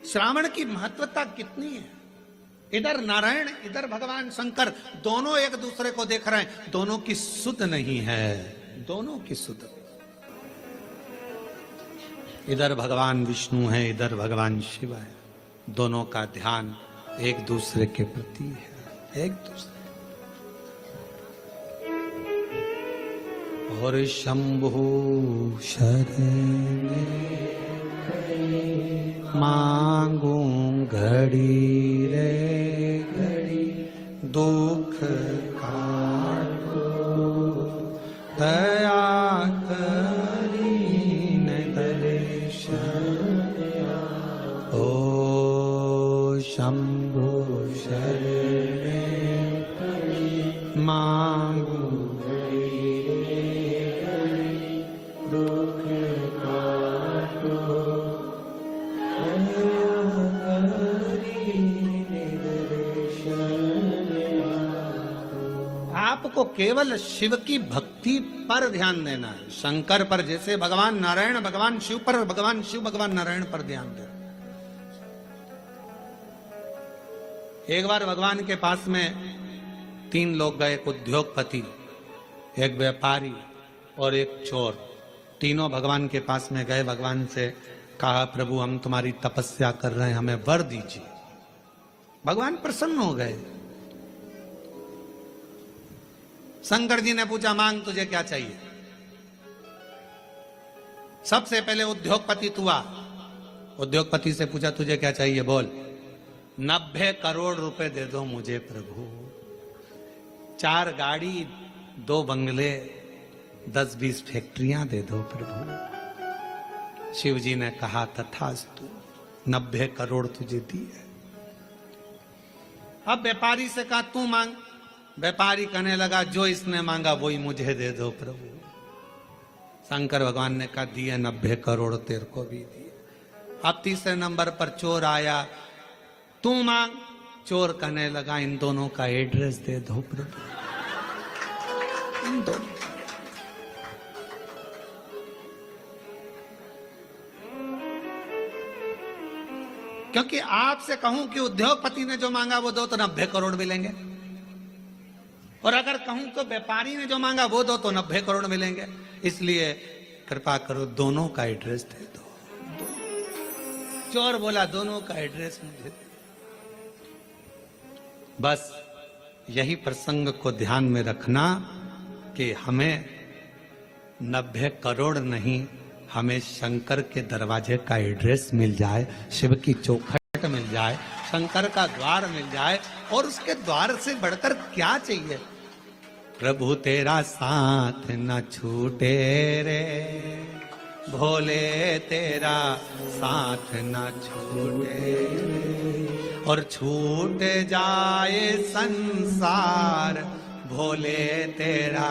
श्रावण की महत्वता कितनी है। इधर नारायण, इधर भगवान शंकर, दोनों एक दूसरे को देख रहे हैं, दोनों की सुध नहीं है, दोनों की सुध। इधर भगवान विष्णु है, इधर भगवान शिव है, दोनों का ध्यान एक दूसरे के प्रति है, एक दूसरे। और शंभु शरण मांगू घड़ी रे घड़ी, दुख काटो दया करीन दर्शन। ओ शंभु शरण मांगू आपको केवल शिव की भक्ति पर ध्यान देना है, शंकर पर जैसे भगवान नारायण भगवान शिव पर, भगवान शिव भगवान नारायण पर ध्यान देना। एक बार भगवान के पास में 3 लोग गए, एक उद्योगपति, एक व्यापारी और एक चोर। तीनों भगवान के पास में गए, भगवान से कहा प्रभु हम तुम्हारी तपस्या कर रहे हैं, हमें वर दीजिए। भगवान प्रसन्न हो गए। शंकर जी ने पूछा मांग तुझे क्या चाहिए। सबसे पहले उद्योगपति तू आ। उद्योगपति से पूछा तुझे क्या चाहिए, बोल। 90 करोड़ रुपए दे दो मुझे प्रभु, 4 गाड़ी, 2 बंगले, 10-20 फैक्ट्रियां दे दो प्रभु। शिव जी ने कहा तथास्तु, 90 करोड़ तुझे दिए। अब व्यापारी से कहा तू मांग। व्यापारी कहने लगा जो इसने मांगा वही मुझे दे दो प्रभु। शंकर भगवान ने कहा दिए 90 करोड़ तेरे को भी दिए। अब तीसरे नंबर पर चोर आया, तू मांग। चोर कहने लगा इन दोनों का एड्रेस दे दो प्रभु, इन दोनों। क्योंकि आपसे कहूं कि उद्योगपति ने जो मांगा वो दो तो 90 करोड़ मिलेंगे, और अगर कहूं तो व्यापारी ने जो मांगा वो दो तो 90 करोड़ मिलेंगे। इसलिए कृपा करो दोनों का एड्रेस दे दो। चोर बोला दोनों का एड्रेस मुझे दे। बस यही प्रसंग को ध्यान में रखना कि हमें 90 करोड़ नहीं, हमें शंकर के दरवाजे का एड्रेस मिल जाए, शिव की चौखट मिल जाए, शंकर का द्वार मिल जाए, और उसके द्वार से बढ़कर क्या चाहिए। प्रभु तेरा साथ न छूटे रे भोले, तेरा साथ न छूटे, और छूट जाए संसार भोले तेरा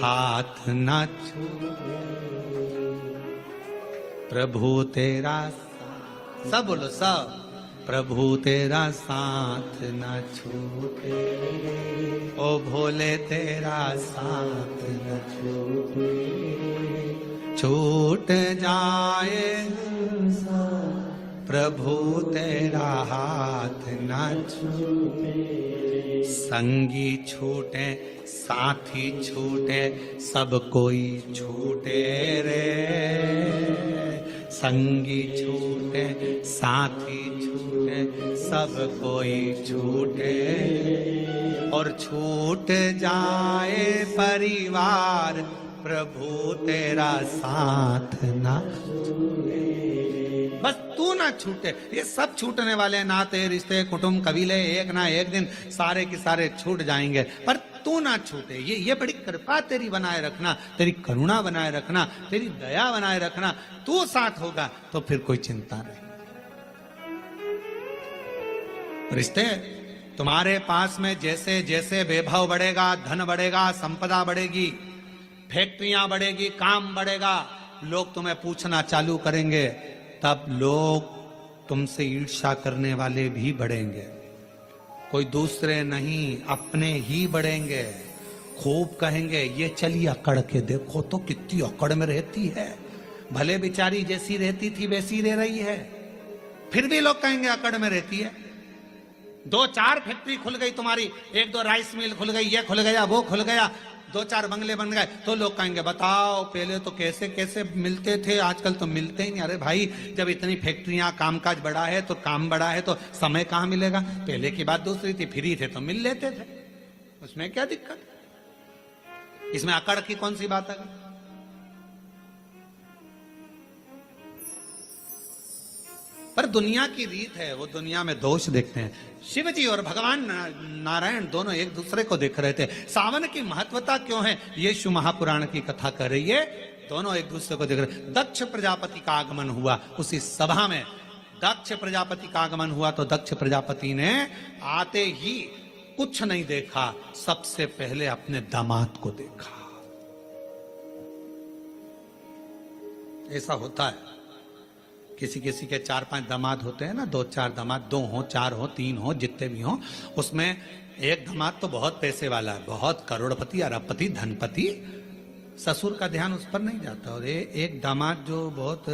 हाथ न छूटे। प्रभु तेरा, सब बोलो सब, प्रभु तेरा साथ न छूटे, ओ भोले तेरा साथ न छूटे, छूट जाए प्रभु तेरा हाथ न छूटे। संगी छूटे साथी छूटे सब कोई छूटे रे, संगी छूटे साथी छूटे सब कोई छूटे, और छूट जाए परिवार प्रभु तेरा साथ ना छूटे। बस तू ना छूटे। ये सब छूटने वाले नाते रिश्ते कुटुंब कबीले एक ना एक दिन सारे के सारे छूट जाएंगे, पर तू ना छूटे। ये बड़ी कृपा तेरी बनाए रखना, तेरी करुणा बनाए रखना, तेरी दया बनाए रखना। तू साथ होगा तो फिर कोई चिंता नहीं। रिश्ते तुम्हारे पास में जैसे जैसे वैभव बढ़ेगा, धन बढ़ेगा, संपदा बढ़ेगी, फैक्ट्रियां बढ़ेगी, काम बढ़ेगा, लोग तुम्हें पूछना चालू करेंगे, तब लोग तुमसे ईर्ष्या करने वाले भी बढ़ेंगे। कोई दूसरे नहीं, अपने ही बढ़ेंगे। खूब कहेंगे ये चली अकड़ के देखो तो कितनी अकड़ में रहती है, भले बेचारी जैसी रहती थी वैसी रह रही है। फिर भी लोग कहेंगे अकड़ में रहती है। 2-4 फैक्ट्री खुल गई तुम्हारी, 1-2 राइस मिल खुल गई, ये खुल गया वो खुल गया, 2-4 बंगले बन गए, तो लोग कहेंगे बताओ पहले तो कैसे कैसे मिलते थे, आजकल तो मिलते ही नहीं। अरे भाई जब इतनी फैक्ट्रियां, कामकाज बड़ा है तो काम बड़ा है तो समय कहां मिलेगा। पहले की बात दूसरी थी, फ्री थे तो मिल लेते थे, उसमें क्या दिक्कत, इसमें अकड़ की कौन सी बात है। पर दुनिया की रीत है, वो दुनिया में दोष देखते हैं। शिव जी और भगवान नारायण दोनों एक दूसरे को देख रहे थे। सावन की महत्वता क्यों है, ये शिव महापुराण की कथा कर रही है। दोनों एक दूसरे को देख रहे। दक्ष प्रजापति का आगमन हुआ, उसी सभा में दक्ष प्रजापति का आगमन हुआ तो दक्ष प्रजापति ने आते ही कुछ नहीं देखा, सबसे पहले अपने दामाद को देखा। ऐसा होता है, किसी किसी के 4-5 दामाद होते हैं ना, 2-4 दामाद, 2 हो 4 हो 3 हो जितने भी हो, उसमें एक दामाद तो बहुत पैसे वाला है, बहुत करोड़पति, अरबपति, धनपति, ससुर का ध्यान उस पर नहीं जाता। और एक दामाद जो बहुत,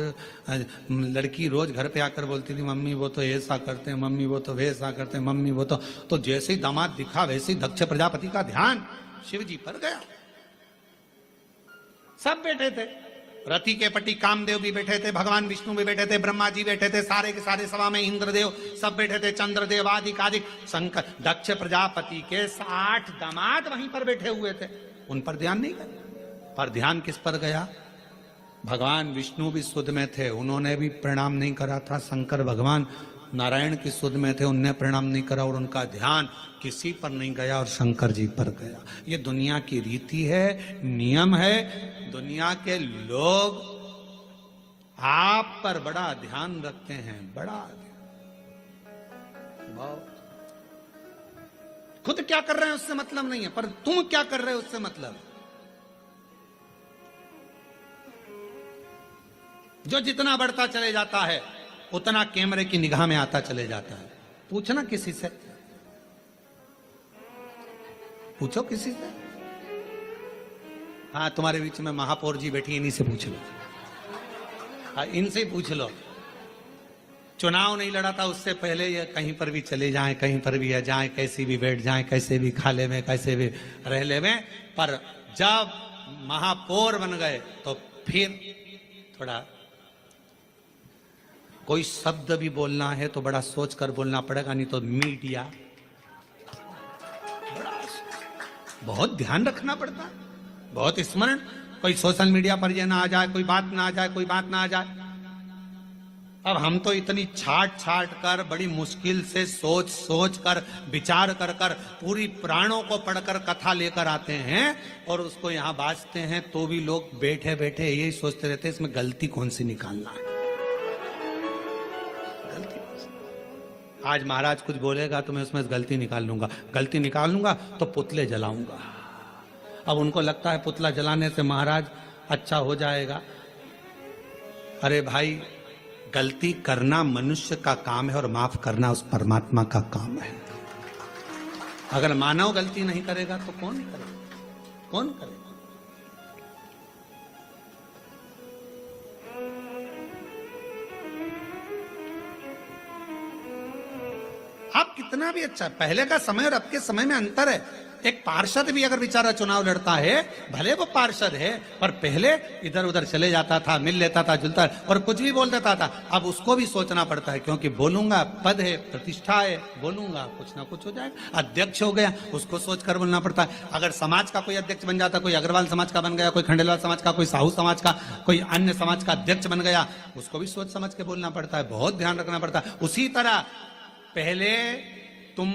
लड़की रोज घर पे आकर बोलती थी मम्मी वो तो ऐसा करते हैं, मम्मी वो तो वैसा करते हैं, मम्मी वो तो जैसे ही दामाद दिखा वैसे ही दक्ष प्रजापति का ध्यान शिव जी पर गया। सब बैठे थे, रति के पति कामदेव भी बैठे थे, भगवान विष्णु भी बैठे थे, ब्रह्मा जी बैठे थे, सारे के सारे सभा में इंद्रदेव सब बैठे थे, चंद्रदेव आदिक आदिक शंकर, दक्ष प्रजापति के 60 दामाद वहीं पर बैठे हुए थे। उन पर ध्यान नहीं गया, पर ध्यान किस पर गया, भगवान विष्णु भी सुध में थे, उन्होंने भी प्रणाम नहीं करा था। शंकर भगवान नारायण की सुध में थे, उनने प्रणाम नहीं करा और उनका ध्यान किसी पर नहीं गया और शंकर जी पर गया। ये दुनिया की रीति है, नियम है। दुनिया के लोग आप पर बड़ा ध्यान रखते हैं, बड़ा बहुत। खुद क्या कर रहे हैं उससे मतलब नहीं है, पर तुम क्या कर रहे हो उससे मतलब। जो जितना बढ़ता चले जाता है उतना कैमरे की निगाह में आता चले जाता है। पूछना किसी से, पूछो किसी से। हाँ, तुम्हारे बीच में महापौर जी बैठी, इन्हीं से पूछ लो। हाँ, इनसे ही पूछ लो। चुनाव नहीं लड़ा था उससे पहले ये कहीं पर भी चले जाएं, कहीं पर भी जाएं, कैसे भी बैठ जाएं, कैसे भी खा ले में, कैसे भी रह ले में, पर जब महापौर बन गए तो फिर थोड़ा कोई शब्द भी बोलना है तो बड़ा सोच कर बोलना पड़ेगा, नहीं तो मीडिया बड़ा बहुत ध्यान रखना पड़ता है, बहुत स्मरण। कोई सोशल मीडिया पर ये ना आ जाए, कोई बात ना आ जाए, कोई बात ना आ जाए। अब हम तो इतनी छाट कर बड़ी मुश्किल से सोच सोच कर विचार कर पूरी पुराणों को पढ़कर कथा लेकर आते हैं और उसको यहाँ बाजते हैं, तो भी लोग बैठे बैठे यही सोचते रहते हैं इसमें गलती कौन सी निकालना है। आज महाराज कुछ बोलेगा तो मैं उसमें गलती निकाल लूंगा, गलती निकाल लूंगा तो पुतले जलाऊंगा। अब उनको लगता है पुतला जलाने से महाराज अच्छा हो जाएगा। अरे भाई, गलती करना मनुष्य का काम है और माफ करना उस परमात्मा का काम है। अगर मानव गलती नहीं करेगा तो कौन करेगा, कौन करेगा। आप कितना भी अच्छा, पहले का समय और अब के समय में अंतर है। एक पार्षद भी अगर बेचारा चुनाव लड़ता है, भले वो पार्षद है, पर पहले इधर उधर चले जाता था, मिल लेता था, जुलता और कुछ भी बोल देता था। अब उसको भी सोचना पड़ता है, क्योंकि बोलूंगा पद है, प्रतिष्ठा है, बोलूंगा कुछ ना कुछ हो जाएगा। अध्यक्ष हो गया, उसको सोचकर बोलना पड़ता है। अगर समाज का कोई अध्यक्ष बन जाता, कोई अग्रवाल समाज का बन गया, कोई खंडेलवाल समाज का, कोई साहू समाज का, कोई अन्य समाज का अध्यक्ष बन गया, उसको भी सोच समझ के बोलना पड़ता है, बहुत ध्यान रखना पड़ता है। उसी तरह पहले तुम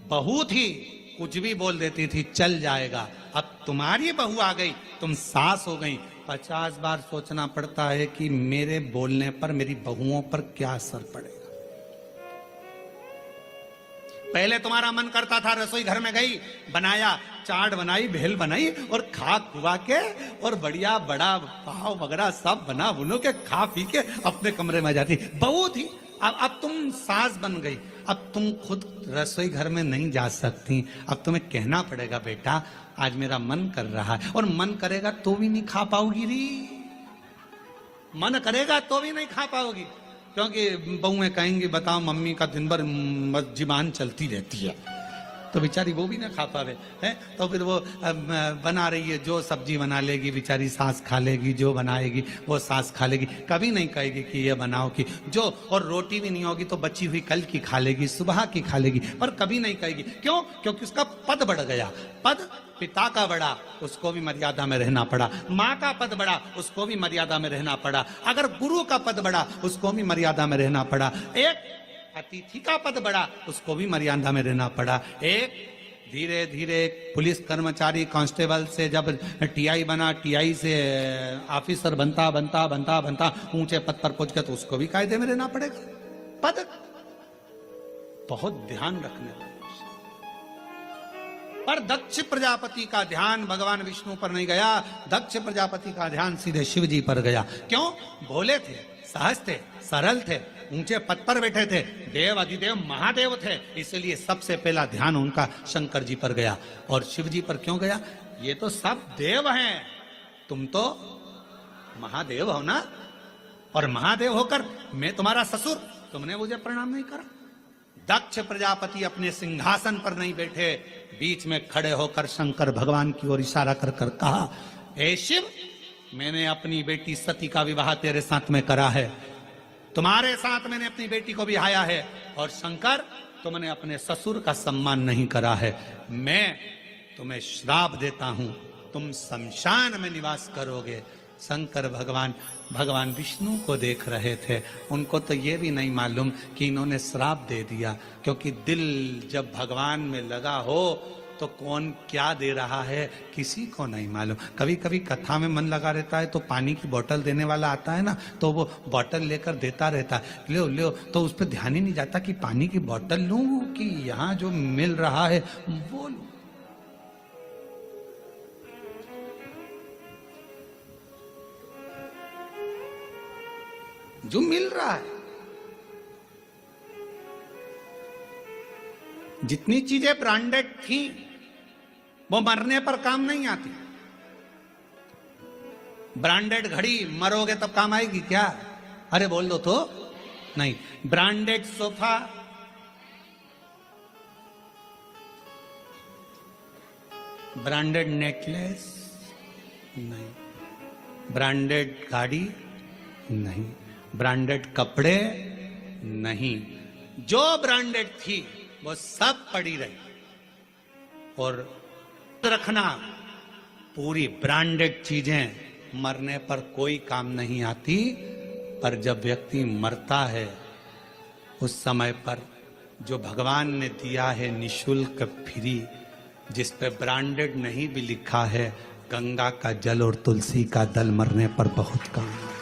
बहुत ही कुछ भी बोल देती थी, चल जाएगा। अब तुम्हारी बहू आ गई, तुम सास हो गई, 50 बार सोचना पड़ता है कि मेरे बोलने पर मेरी बहुओं पर क्या असर पड़ेगा। पहले तुम्हारा मन करता था, रसोई घर में गई, बनाया, चाट बनाई, भेल बनाई और खा खुआ के और बढ़िया बड़ा पाव वगैरह सब बना बुनो के खा पी के अपने कमरे में जाती। बहू थी, अब तुम सास बन गई, अब तुम खुद रसोई घर में नहीं जा सकती। अब तुम्हें कहना पड़ेगा, बेटा आज मेरा मन कर रहा है, और मन करेगा तो भी नहीं खा पाओगी री, मन करेगा तो भी नहीं खा पाओगी। क्योंकि बहुएं कहेंगी बताओ मम्मी का दिन भर जीवान चलती रहती है, तो बेचारी वो भी ना खा पावे है, तो फिर वो बना रही है, जो सब्जी बना लेगी बेचारी सास खा लेगी, जो बनाएगी वो सास खा लेगी, कभी नहीं कहेगी कि ये बनाओ कि जो, और रोटी भी नहीं होगी तो बची हुई कल की खा लेगी, सुबह की खा लेगी, पर कभी नहीं कहेगी। क्यों? क्योंकि उसका पद बढ़ गया। पद पिता का बढ़ा, उसको भी मर्यादा में रहना पड़ा। माँ का पद बढ़ा, उसको भी मर्यादा में रहना पड़ा। अगर गुरु का पद बढ़ा, उसको भी मर्यादा में रहना पड़ा। एक अतिथि का पद बढ़ा, उसको भी मर्यादा में रहना पड़ा। एक धीरे धीरे पुलिस कर्मचारी कांस्टेबल से जब टीआई बना, टीआई से ऑफिसर बनता बनता बनता बनता ऊंचे पद पर पहुंच गया, तो उसको भी कायदे में रहना पड़ेगा। पद बहुत ध्यान रखने वाला। पर दक्ष प्रजापति का ध्यान भगवान विष्णु पर नहीं गया, दक्ष प्रजापति का ध्यान सीधे शिव जी पर गया। क्यों? भोले थे, सहज थे, सरल थे, ऊंचे पद पर बैठे थे, देव अधिदेव महादेव थे, इसलिए सबसे पहला ध्यान उनका शंकर जी पर गया। और शिव जी पर क्यों गया? ये तो सब देव हैं, तुम तो महादेव हो ना, और महादेव होकर मैं तुम्हारा ससुर, तुमने मुझे प्रणाम नहीं करा। दक्ष प्रजापति अपने सिंहासन पर नहीं बैठे, बीच में खड़े होकर शंकर भगवान की ओर इशारा कर कर कहा, हे शिव, मैंने अपनी बेटी सती का विवाह तेरे साथ में करा है, तुम्हारे साथ मैंने अपनी बेटी को ब्याया है, और शंकर तुमने अपने ससुर का सम्मान नहीं करा है, मैं तुम्हें श्राप देता हूं, तुम शमशान में निवास करोगे। शंकर भगवान विष्णु को देख रहे थे, उनको तो ये भी नहीं मालूम कि इन्होंने श्राप दे दिया, क्योंकि दिल जब भगवान में लगा हो तो कौन क्या दे रहा है किसी को नहीं मालूम। कभी कभी कथा में मन लगा रहता है तो पानी की बोतल देने वाला आता है ना, तो वो बोतल लेकर देता रहता है, लो लो, तो उस पर ध्यान ही नहीं जाता कि पानी की बोतल लूं कि यहाँ जो मिल रहा है वो लूं। जो मिल रहा है, जितनी चीजें ब्रांडेड थी वो मरने पर काम नहीं आती। ब्रांडेड घड़ी मरोगे तब काम आएगी क्या? अरे बोल दो तो नहीं। ब्रांडेड सोफा, ब्रांडेड नेकलेस नहीं, ब्रांडेड गाड़ी नहीं, ब्रांडेड कपड़े नहीं, जो ब्रांडेड थी वो सब पड़ी रही। और रखना, पूरी ब्रांडेड चीजें मरने पर कोई काम नहीं आती, पर जब व्यक्ति मरता है उस समय पर जो भगवान ने दिया है निशुल्क फ्री, जिस पे ब्रांडेड नहीं भी लिखा है, गंगा का जल और तुलसी का दल मरने पर बहुत काम आता है।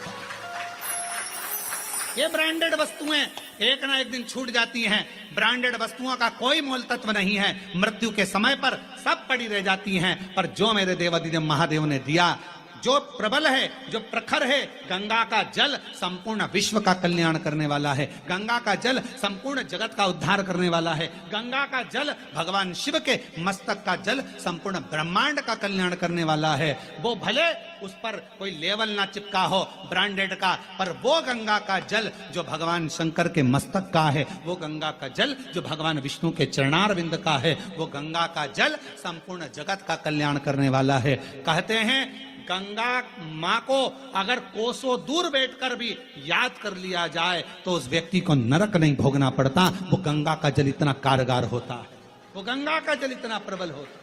ये ब्रांडेड वस्तुएं एक ना एक दिन छूट जाती हैं। ब्रांडेड वस्तुओं का कोई मोल तत्व नहीं है, मृत्यु के समय पर सब पड़ी रह जाती हैं। पर जो मेरे देवाधिदेव महादेव ने दिया, जो प्रबल है, जो प्रखर है, गंगा का जल संपूर्ण विश्व का कल्याण करने वाला है, गंगा का जल संपूर्ण जगत का उद्धार करने वाला है, गंगा का जल भगवान शिव के मस्तक का जल संपूर्ण ब्रह्मांड का कल्याण करने वाला है। वो भले उस पर कोई लेवल ना चिपका हो ब्रांडेड का, पर वो गंगा का जल जो भगवान शंकर के मस्तक का है, वो गंगा का जल जो भगवान विष्णु के चरणारविंद का है, वो गंगा का जल संपूर्ण जगत का कल्याण करने वाला है। कहते हैं गंगा माँ को अगर कोसों दूर बैठकर भी याद कर लिया जाए तो उस व्यक्ति को नरक नहीं भोगना पड़ता। वो गंगा का जल इतना कारगर होता है, वो गंगा का जल इतना प्रबल होता है।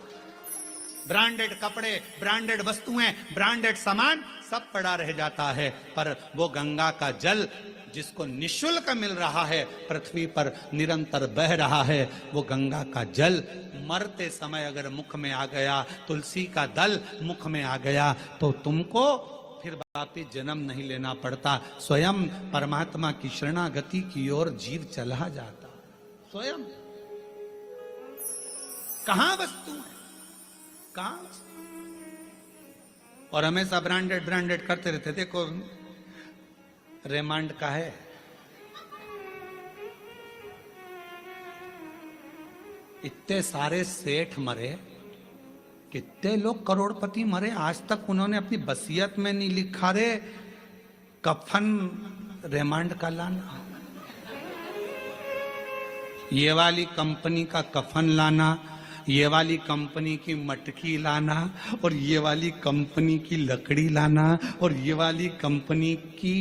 ब्रांडेड कपड़े, ब्रांडेड वस्तुएं, ब्रांडेड सामान सब पड़ा रह जाता है, पर वो गंगा का जल जिसको निशुल्क मिल रहा है, पृथ्वी पर निरंतर बह रहा है, वो गंगा का जल मरते समय अगर मुख में आ गया, तुलसी का दल मुख में आ गया, तो तुमको फिर वापिस जन्म नहीं लेना पड़ता। स्वयं परमात्मा की शरणागति की ओर जीव चला जाता। स्वयं कहां वस्तु है, कहां वस्तु? और हमेशा ब्रांडेड ब्रांडेड करते रहते। देखो रेमांड का है, इतने सारे सेठ मरे, कितने लोग करोड़पति मरे, आज तक उन्होंने अपनी वसीयत में नहीं लिखा रे कफन रेमांड का लाना। ये वाली कंपनी का कफन लाना, ये वाली कंपनी की मटकी लाना, और ये वाली कंपनी की लकड़ी लाना, और ये वाली कंपनी की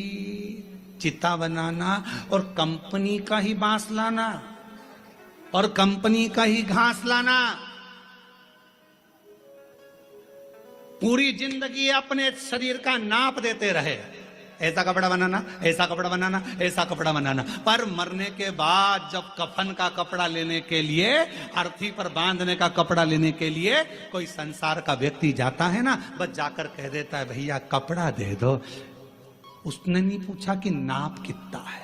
चिता बनाना, और कंपनी का ही बांस लाना, और कंपनी का ही घास लाना। पूरी जिंदगी अपने शरीर का नाप देते रहे, ऐसा कपड़ा बनाना, ऐसा कपड़ा बनाना, ऐसा कपड़ा बनाना। पर मरने के बाद जब कफन का कपड़ा लेने के लिए, अर्थी पर बांधने का कपड़ा लेने के लिए कोई संसार का व्यक्ति जाता है ना, बस जाकर कह देता है भैया कपड़ा दे दो। उसने नहीं पूछा कि नाप कितना है,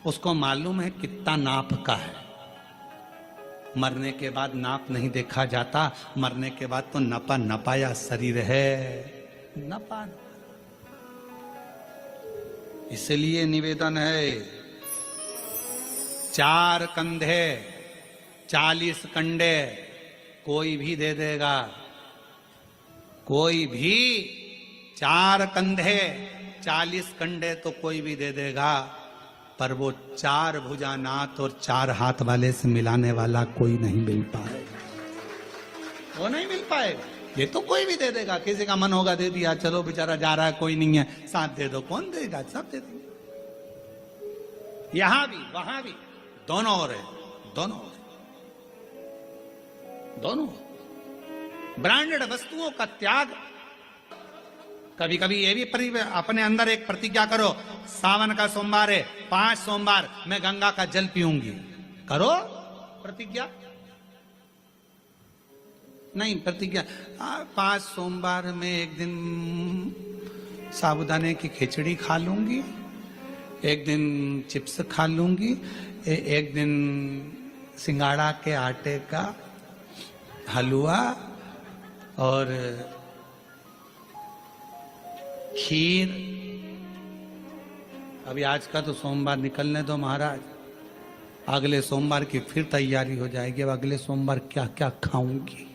उसको मालूम है कितना नाप का है। मरने के बाद नाप नहीं देखा जाता, मरने के बाद तो नपा नपाया शरीर है, नपा। इसलिए निवेदन है, 4 कंधे 40 कंडे कोई भी दे देगा, कोई भी। 4 कंधे 40 कंडे तो कोई भी दे देगा, पर वो 4 भुजानाथ और 4 हाथ वाले से मिलाने वाला कोई नहीं मिल पाएगा, वो नहीं मिल पाएगा। ये तो कोई भी दे देगा, किसी का मन होगा दे दिया, चलो बेचारा जा रहा है कोई नहीं है, साथ दे दो, कौन देगा? सब दे देंगे। यहां भी वहां भी दोनों ओर है, दोनों ओर, दोनों। ब्रांडेड वस्तुओं का त्याग। कभी कभी ये भी अपने अंदर एक प्रतिज्ञा करो, सावन का सोमवार है, 5 सोमवार मैं गंगा का जल पीऊंगी। करो प्रतिज्ञा। नहीं प्रतिज्ञा, 5 सोमवार में एक दिन साबूदाने की खिचड़ी खा लूंगी, एक दिन चिप्स खा लूंगी, एक दिन सिंगाड़ा के आटे का हलवा और खीर। अभी आज का तो सोमवार निकलने दो महाराज, अगले सोमवार की फिर तैयारी हो जाएगी। अब अगले सोमवार क्या क्या खाऊंगी।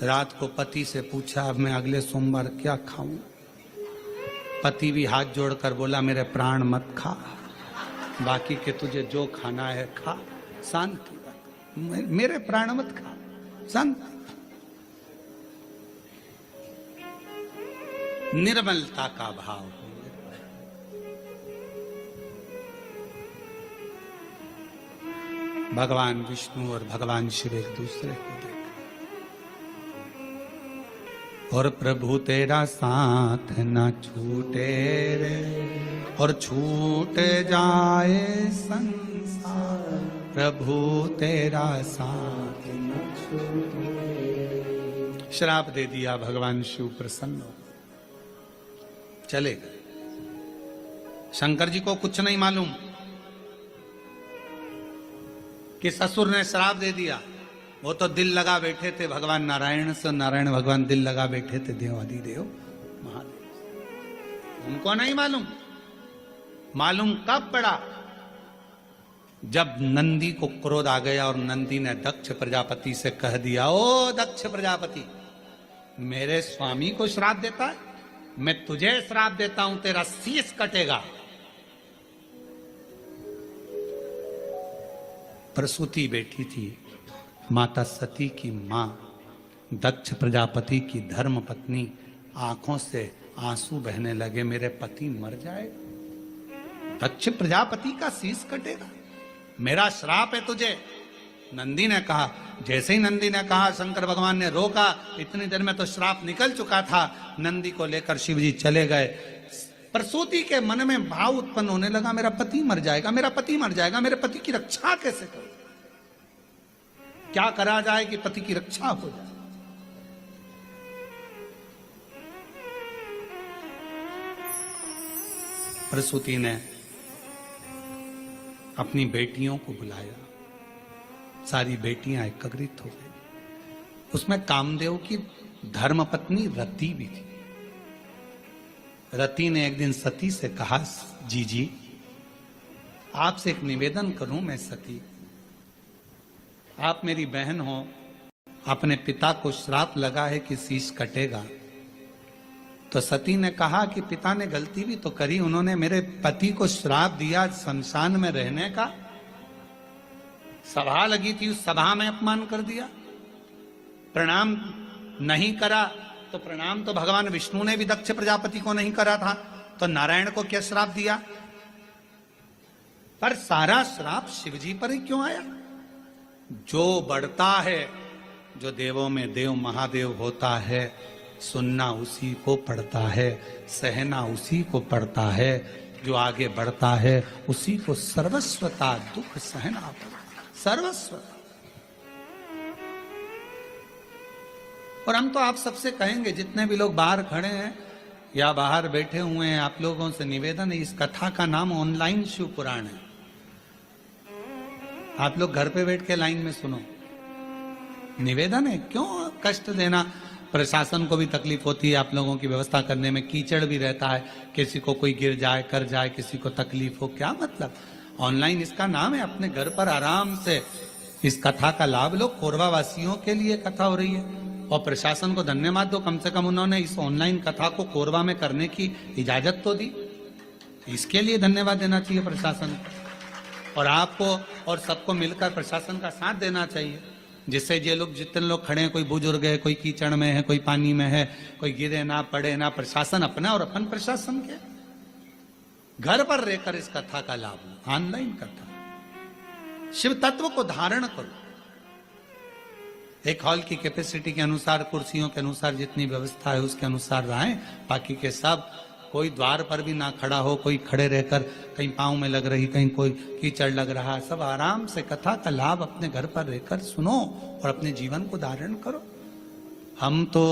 रात को पति से पूछा अब मैं अगले सोमवार क्या खाऊं। पति भी हाथ जोड़कर बोला मेरे प्राण मत खा, बाकी के तुझे जो खाना है खा, शांति। मेरे प्राण मत खा, शांति। निर्मलता का भाव। भगवान विष्णु और भगवान शिव एक दूसरे को देख, और प्रभु तेरा साथ न छूटे रे, और छूट जाए संसार, प्रभु तेरा साथ न छूटे। श्राप दे दिया, भगवान शिव प्रसन्न हो, चले गए। शंकर जी को कुछ नहीं मालूम कि ससुर ने श्राप दे दिया। वो तो दिल लगा बैठे थे भगवान नारायण से, नारायण भगवान दिल लगा बैठे थे देवाधिदेव महादेव। उनको नहीं मालूम। मालूम कब पड़ा? जब नंदी को क्रोध आ गया और नंदी ने दक्ष प्रजापति से कह दिया, ओ दक्ष प्रजापति, मेरे स्वामी को श्राप देता है, मैं तुझे श्राप देता हूं, तेरा शीश कटेगा। प्रसूति बैठी थी, माता सती की मां, दक्ष प्रजापति की धर्म पत्नी, आंखों से आंसू बहने लगे, मेरे पति मर जाएगा, दक्ष प्रजापति का शीश कटेगा, मेरा श्राप है तुझे। नंदी ने कहा, जैसे ही नंदी ने कहा शंकर भगवान ने रोका, इतनी देर में तो श्राप निकल चुका था। नंदी को लेकर शिव जी चले गए। प्रसूति के मन में भाव उत्पन्न होने लगा, मेरा पति मर जाएगा, मेरा पति मर जाएगा, मेरे पति की रक्षा कैसे करूं, क्या करा जाए कि पति की रक्षा हो जाए। प्रसूति ने अपनी बेटियों को बुलाया, सारी बेटियां एकत्रित हो गई। उसमें कामदेव की धर्मपत्नी रति भी थी। रति ने एक दिन सती से कहा, जी आपसे एक निवेदन करूं, मैं सती, आप मेरी बहन हो, अपने पिता को श्राप लगा है कि शीश कटेगा, तो सती ने कहा कि पिता ने गलती भी तो करी, उन्होंने मेरे पति को श्राप दिया शमशान में रहने का, सभा लगी थी उस सभा में अपमान कर दिया, प्रणाम नहीं करा, तो प्रणाम तो भगवान विष्णु ने भी दक्ष प्रजापति को नहीं करा था, तो नारायण को क्या श्राप दिया? पर सारा श्राप शिवजी पर ही क्यों आया? जो बढ़ता है, जो देवों में देव महादेव होता है, सुनना उसी को पड़ता है, सहना उसी को पड़ता है, जो आगे बढ़ता है उसी को सर्वस्वता दुख सहना पड़ता, सर्वस्वता। और हम तो आप सबसे कहेंगे, जितने भी लोग बाहर खड़े हैं या बाहर बैठे हुए हैं, आप लोगों से निवेदन है, इस कथा का नाम ऑनलाइन शिव पुराण है। आप लोग घर पे बैठ के लाइन में सुनो। निवेदन है, क्यों कष्ट देना? प्रशासन को भी तकलीफ होती है आप लोगों की व्यवस्था करने में, कीचड़ भी रहता है, किसी को कोई गिर जाए कर जाए, किसी को तकलीफ हो, क्या मतलब? ऑनलाइन इसका नाम है, अपने घर पर आराम से इस कथा का लाभ लो। कोरबा वासियों के लिए कथा हो रही है, और प्रशासन को धन्यवाद दो, कम से कम उन्होंने इस ऑनलाइन कथा को कोरबा में करने की इजाजत तो दी, इसके लिए धन्यवाद देना चाहिए प्रशासन को। और आपको और सबको मिलकर प्रशासन का साथ देना चाहिए, जिससे ये लोग जितने लोग खड़े हैं, कोई बुजुर्ग है, कोई कीचड़ में है, कोई पानी में है, कोई गिरे ना पड़े ना, प्रशासन अपना और अपन प्रशासन के, घर पर रहकर इस कथा का लाभ लो। ऑनलाइन कथा, शिव तत्व को धारण करो। एक हॉल की कैपेसिटी के अनुसार, कुर्सियों के अनुसार जितनी व्यवस्था है उसके अनुसार रहें, बाकी के सब कोई द्वार पर भी ना खड़ा हो, कोई खड़े रहकर कहीं पांव में लग रही, कहीं कोई कीचड़ लग रहा, सब आराम से कथा का लाभ अपने घर पर रहकर सुनो और अपने जीवन को धारण करो। हम तो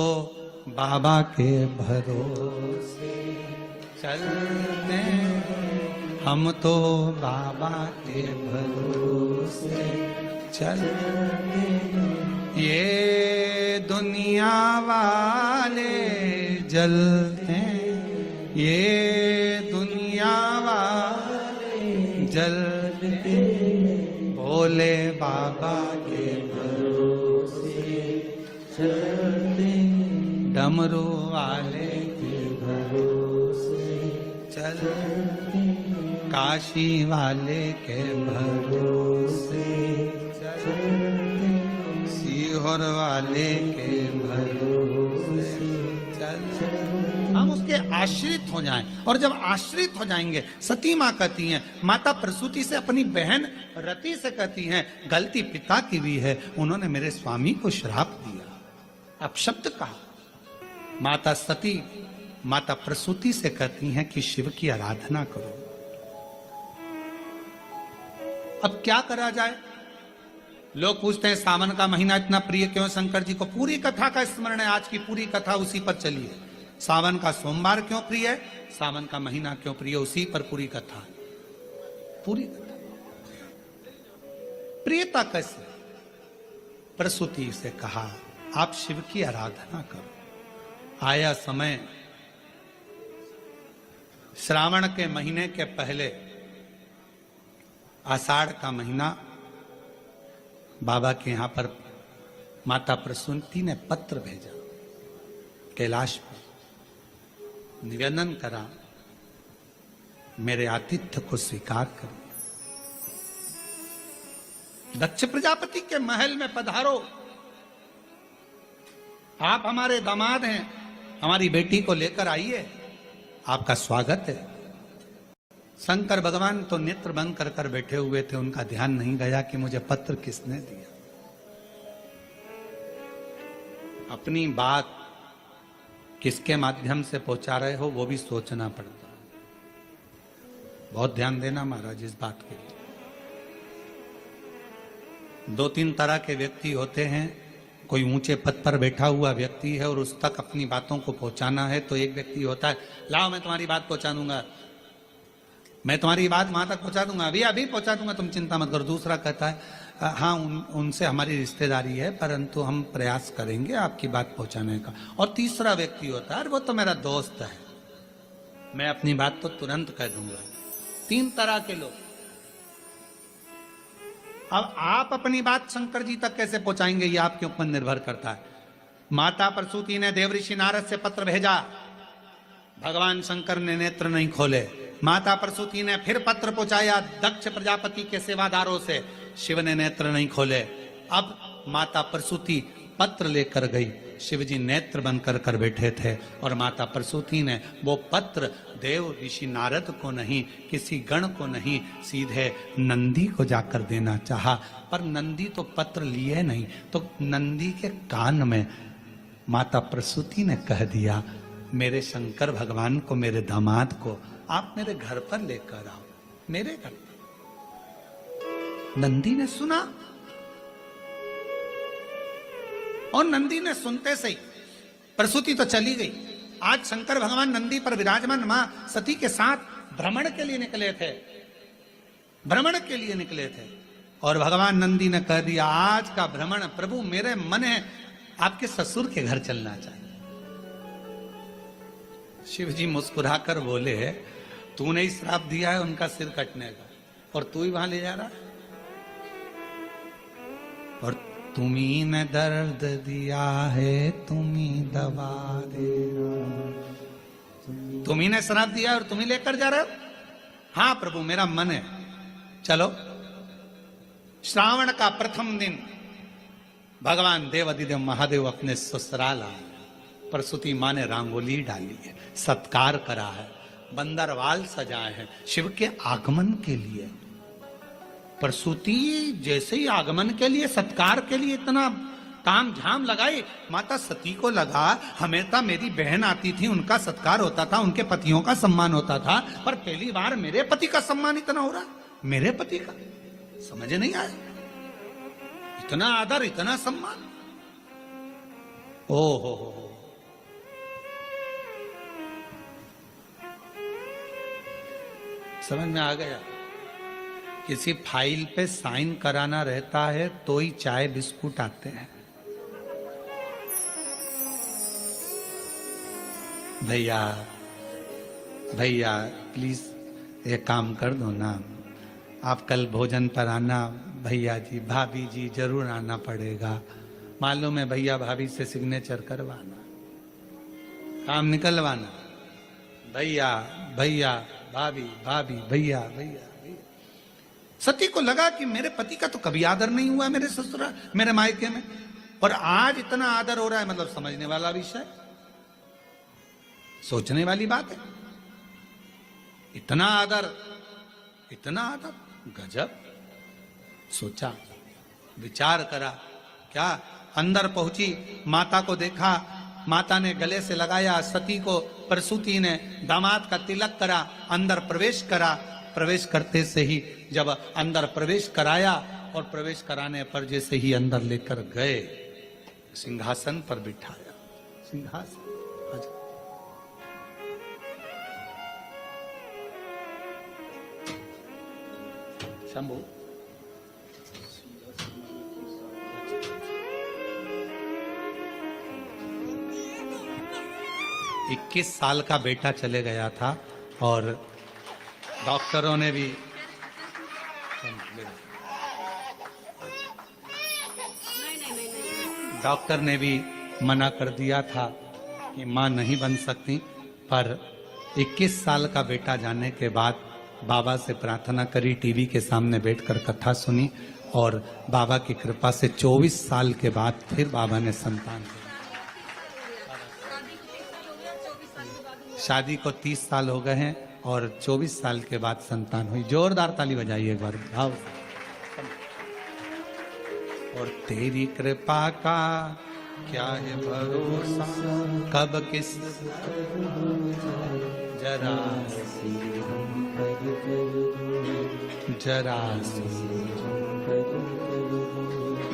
बाबा के भरोसे चलते, हम तो बाबा के भरोसे चलते, ये दुनिया वाले जलते, ये दुनिया वाले जलते, भोले बाबा के भरोसे चलते, डमरू वाले के भरोसे चलते, काशी वाले के भरोसे चलते, सीहोर वाले के भरोसे चलते। हम उसके आश्रित हो जाएं, और जब आश्रित हो जाएंगे, सती माँ कहती हैं, माता प्रसूति से अपनी बहन रति से कहती हैं, गलती पिता की भी है, उन्होंने मेरे स्वामी को श्राप दिया, अपशब्द कहा। माता सती माता प्रसूति से कहती हैं कि शिव की आराधना करो। अब क्या करा जाए? लोग पूछते हैं सावन का महीना इतना प्रिय क्यों शंकर जी को? पूरी कथा का स्मरण है, आज की पूरी कथा उसी पर चली है। सावन का सोमवार क्यों प्रिय है, सावन का महीना क्यों प्रिय, उसी पर पूरी कथा, पूरी कथा। प्रियता कैसे? प्रसूति से कहा आप शिव की आराधना करो। आया समय, श्रावण के महीने के पहले आषाढ़ का महीना, बाबा के यहां पर माता प्रसूति ने पत्र भेजा, कैलाश पर निवेदन करा, मेरे आतिथ्य को स्वीकार करिए, दक्ष प्रजापति के महल में पधारो, आप हमारे दामाद हैं, हमारी बेटी को लेकर आइए, आपका स्वागत है। शंकर भगवान तो नेत्र बंद कर कर बैठे हुए थे, उनका ध्यान नहीं गया कि मुझे पत्र किसने दिया। अपनी बात किसके माध्यम से पहुंचा रहे हो वो भी सोचना पड़ता है। बहुत ध्यान देना महाराज इस बात के लिए। दो तीन तरह के व्यक्ति होते हैं, कोई ऊंचे पद पर बैठा हुआ व्यक्ति है और उस तक अपनी बातों को पहुंचाना है, तो एक व्यक्ति होता है, लाओ मैं तुम्हारी बात पहुंचा दूंगा, मैं तुम्हारी बात वहां तक पहुंचा दूंगा, अभी अभी पहुंचा दूंगा, तुम चिंता मत करो। दूसरा कहता है हाँ उनसे हमारी रिश्तेदारी है, परंतु हम प्रयास करेंगे आपकी बात पहुंचाने का। और तीसरा व्यक्ति होता है, वो तो मेरा दोस्त है, मैं अपनी बात तो तुरंत कह दूंगा। तीन तरह के लोग। अब आप अपनी बात शंकर जी तक कैसे पहुंचाएंगे, ये आपके ऊपर निर्भर करता है। माता प्रसूति ने देवऋषि नारद से पत्र भेजा भगवान शंकर ने नेत्र नहीं खोले। माता प्रसूति ने फिर पत्र पहुंचाया दक्ष प्रजापति के सेवादारों से, शिव ने नेत्र नहीं खोले। अब माता प्रसूति पत्र लेकर गई, शिवजी नेत्र बनकर कर बैठे थे और माता प्रसूति ने वो पत्र देव ऋषि नारद को नहीं, किसी गण को नहीं, सीधे नंदी को जाकर देना चाहा। पर नंदी तो पत्र लिए नहीं, तो नंदी के कान में माता प्रसूति ने कह दिया, मेरे शंकर भगवान को, मेरे दामाद को आप मेरे घर पर लेकर आओ, मेरे घर पर। नंदी ने सुना और नंदी ने सुनते सही प्रसूति तो चली गई। आज शंकर भगवान नंदी पर विराजमान मां सती के साथ भ्रमण के लिए निकले थे, भ्रमण के लिए निकले थे। और भगवान नंदी ने कह दिया, आज का भ्रमण प्रभु मेरे मन है आपके ससुर के घर चलना चाहिए। शिव जी मुस्कुराकर बोले, तूने ही श्राप दिया है उनका सिर कटने का और तू ही वहां ले जा रहा है, और तुम्ही ने दर्द दिया है तुम्ही दवा देना, तुम्ही ने श्राप दिया और तुम्ही लेकर जा रहे हो। हाँ प्रभु मेरा मन है, चलो। श्रावण का प्रथम दिन भगवान देवाधिदेव महादेव अपने ससुराल आए। प्रसूति मां ने रंगोली डाली है, सत्कार करा है, बंदरवाल सजाए हैं शिव के आगमन के लिए। प्रसूति जैसे ही आगमन के लिए, सत्कार के लिए इतना ताम झाम लगाई, माता सती को लगा हमेशा मेरी बहन आती थी, उनका सत्कार होता था, उनके पतियों का सम्मान होता था, पर पहली बार मेरे पति का सम्मान इतना हो रहा, मेरे पति का समझ नहीं आया। इतना आदर, इतना सम्मान, ओ हो। समझ में आ गया। किसी फाइल पे साइन कराना रहता है तो ही चाय बिस्कुट आते हैं। भैया भैया प्लीज ये काम कर दो ना, आप कल भोजन पर आना, भैया जी भाभी जी जरूर आना पड़ेगा, मालूम है भैया भाभी से सिग्नेचर करवाना, काम निकलवाना, भैया भैया भाभी भाभी भैया भैया। सती को लगा कि मेरे पति का तो कभी आदर नहीं हुआ मेरे ससुराल, मेरे मायके में, और आज इतना आदर हो रहा है, मतलब समझने वाला विषय, सोचने वाली बात है। इतना आदर, इतना आदर, गजब। सोचा, विचार करा, क्या अंदर पहुंची, माता को देखा, माता ने गले से लगाया सती को, प्रसूति ने दामाद का तिलक करा, अंदर प्रवेश करा। प्रवेश करते से ही जब अंदर प्रवेश कराया और प्रवेश कराने पर जैसे ही अंदर लेकर गए, सिंहासन पर बिठाया, सिंहासन शंभू 21 साल का बेटा चले गया था और डॉक्टरों ने भी मना कर दिया था कि मां नहीं बन सकती, पर 21 साल का बेटा जाने के बाद बाबा से प्रार्थना करी, टीवी के सामने बैठकर कथा सुनी और बाबा की कृपा से 24 साल के बाद फिर बाबा ने संतान दी। शादी को 30 साल हो गए हैं और 24 साल के बाद संतान हुई। जोरदार ताली बजाइए एक बार भाव। और तेरी कृपा का क्या है भरोसा, कब किस जरा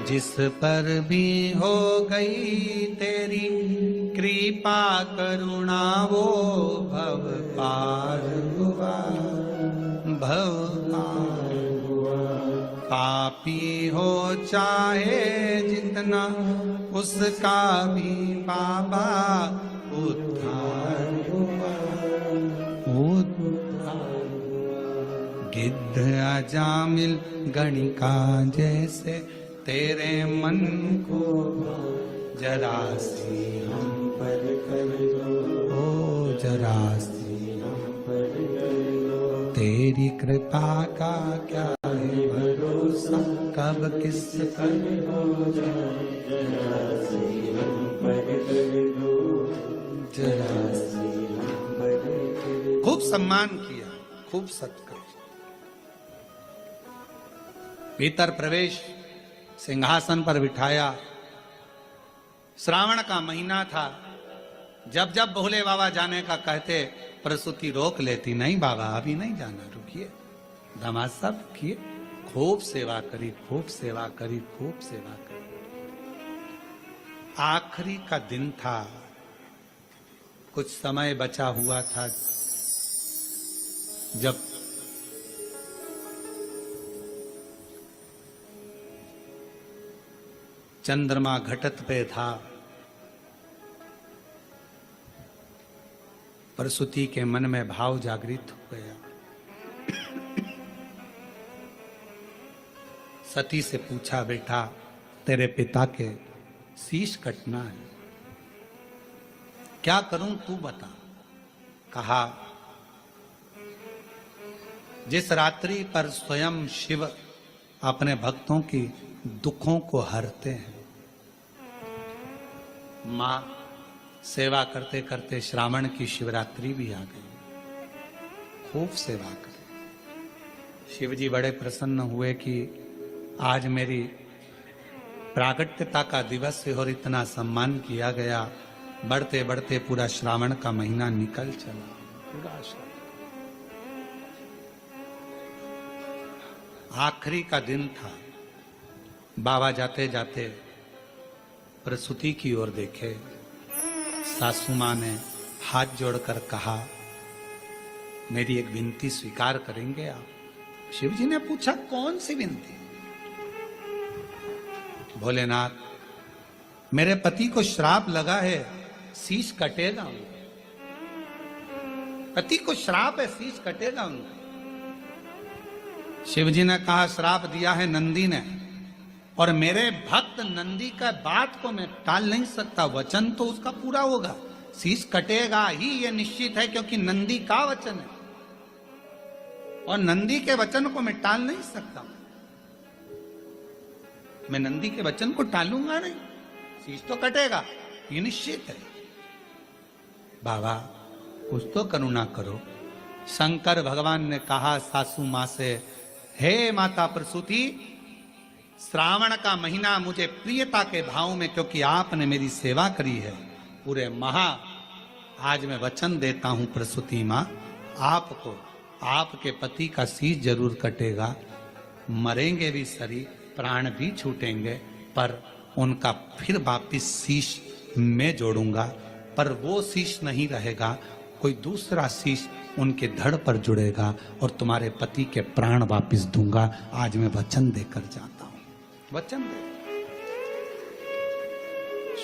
जिस पर भी हो गई तेरी कृपा करुणा, वो भव पार हुआ, भव पार हुआ। पापी हो चाहे जितना, उसका भी बाबा उद्धार हुआ, उद्धार हुआ। गिद्ध अजामिल गणिका जैसे तेरे मन को जरा सी हम पर कर दो, ओ जरासी तेरी कृपा का क्या है भरोसा, कब किस पर हो जाए जरासी हम पर कर दो, जरासी हम पर कर दो। खूब सम्मान किया, खूब सत्कार, भीतर प्रवेश, सिंहासन पर बिठाया। श्रावण का महीना था, जब जब भोले बाबा जाने का कहते प्रसूति रोक लेती, नहीं बाबा अभी नहीं जाना, रुकिए। दामाद साहब किए, खूब सेवा करी, खूब सेवा करी, खूब सेवा करी। आखिरी का दिन था, कुछ समय बचा हुआ था, जब चंद्रमा घटत पे था। प्रसूति के मन में भाव जागृत हो गया। सती से पूछा, बेटा तेरे पिता के शीश कटना है, क्या करूं तू बता। कहा, जिस रात्रि पर स्वयं शिव अपने भक्तों की दुखों को हरते हैं, मां सेवा करते करते श्रावण की शिवरात्रि भी आ गई। खूब सेवा करी। शिव जी बड़े प्रसन्न हुए कि आज मेरी प्रागट्यता का दिवस है और इतना सम्मान किया गया। बढ़ते बढ़ते पूरा श्रावण का महीना निकल चला, पूरा आखिरी का दिन था। बाबा जाते जाते प्रसूति की ओर देखे। सासू मां ने हाथ जोड़कर कहा, मेरी एक विनती स्वीकार करेंगे आप। शिव जी ने पूछा, कौन सी विनती। भोलेनाथ, मेरे पति को श्राप लगा है, शीश कटेगा उनका। पति को श्राप है, शीश कटेगा उनका। शिव जी ने कहा, श्राप दिया है नंदी ने, और मेरे भक्त नंदी का बात को मैं टाल नहीं सकता, वचन तो उसका पूरा होगा, शीश कटेगा ही ये निश्चित है, क्योंकि नंदी का वचन है और नंदी के वचन को मैं टाल नहीं सकता। मैं नंदी के वचन को टालूंगा नहीं, शीश तो कटेगा, ये निश्चित है। बाबा कुछ तो करुणा करो। शंकर भगवान ने कहा सासू मां से, हे माता प्रसूति, श्रावण का महीना मुझे प्रियता के भाव में, क्योंकि आपने मेरी सेवा करी है पूरे आज मैं वचन देता हूं प्रसूति मां, आपको आपके पति का शीश जरूर कटेगा, मरेंगे भी शरीर, प्राण भी छूटेंगे, पर उनका फिर वापिस शीश मैं जोड़ूंगा, पर वो शीश नहीं रहेगा, कोई दूसरा शीश उनके धड़ पर जुड़ेगा और तुम्हारे पति के प्राण वापिस दूंगा। आज मैं वचन देकर जाता हूं, वचन दे।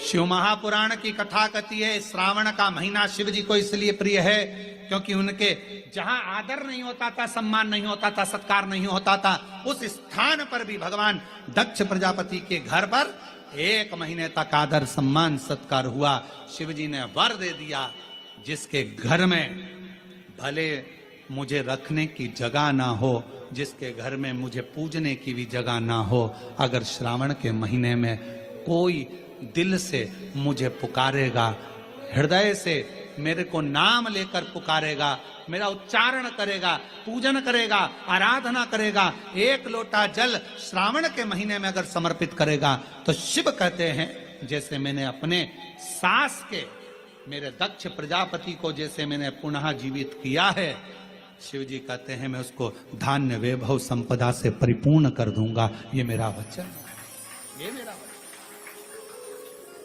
शिव महापुराण की कथा कहती है, श्रावण का महीना शिव जी को इसलिए प्रिय है क्योंकि उनके जहां आदर नहीं होता था, सम्मान नहीं होता था, सत्कार नहीं होता था, उस स्थान पर भी भगवान दक्ष प्रजापति के घर पर 1 महीने तक आदर सम्मान सत्कार हुआ। शिव जी ने वर दे दिया, जिसके घर में भले मुझे रखने की जगह ना हो, जिसके घर में मुझे पूजने की भी जगह ना हो, अगर श्रावण के महीने में कोई दिल से मुझे पुकारेगा, हृदय से मेरे को नाम लेकर पुकारेगा, मेरा उच्चारण करेगा, पूजन करेगा, आराधना करेगा, 1 लोटा जल श्रावण के महीने में अगर समर्पित करेगा, तो शिव कहते हैं जैसे मैंने अपने सास के, मेरे दक्ष प्रजापति को जैसे मैंने पुनः जीवित किया है, शिव जी कहते हैं मैं उसको धान्य वैभव संपदा से परिपूर्ण कर दूंगा। ये मेरा वचन है, ये मेरा वचन।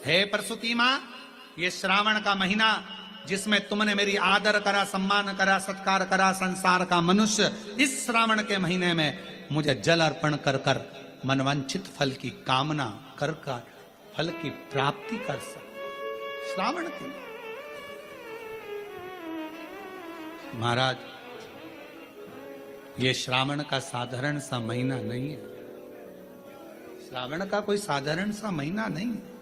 हे प्रसूति मां, ये श्रावण का महीना जिसमें तुमने मेरी आदर करा, सम्मान करा, सत्कार करा, संसार का मनुष्य इस श्रावण के महीने में मुझे जल अर्पण कर कर मनवांछित फल की कामना कर कर फल की प्राप्ति कर सक। श्रावण की महाराज, ये श्रावण का साधारण सा महीना नहीं है, श्रावण का कोई साधारण सा महीना नहीं है।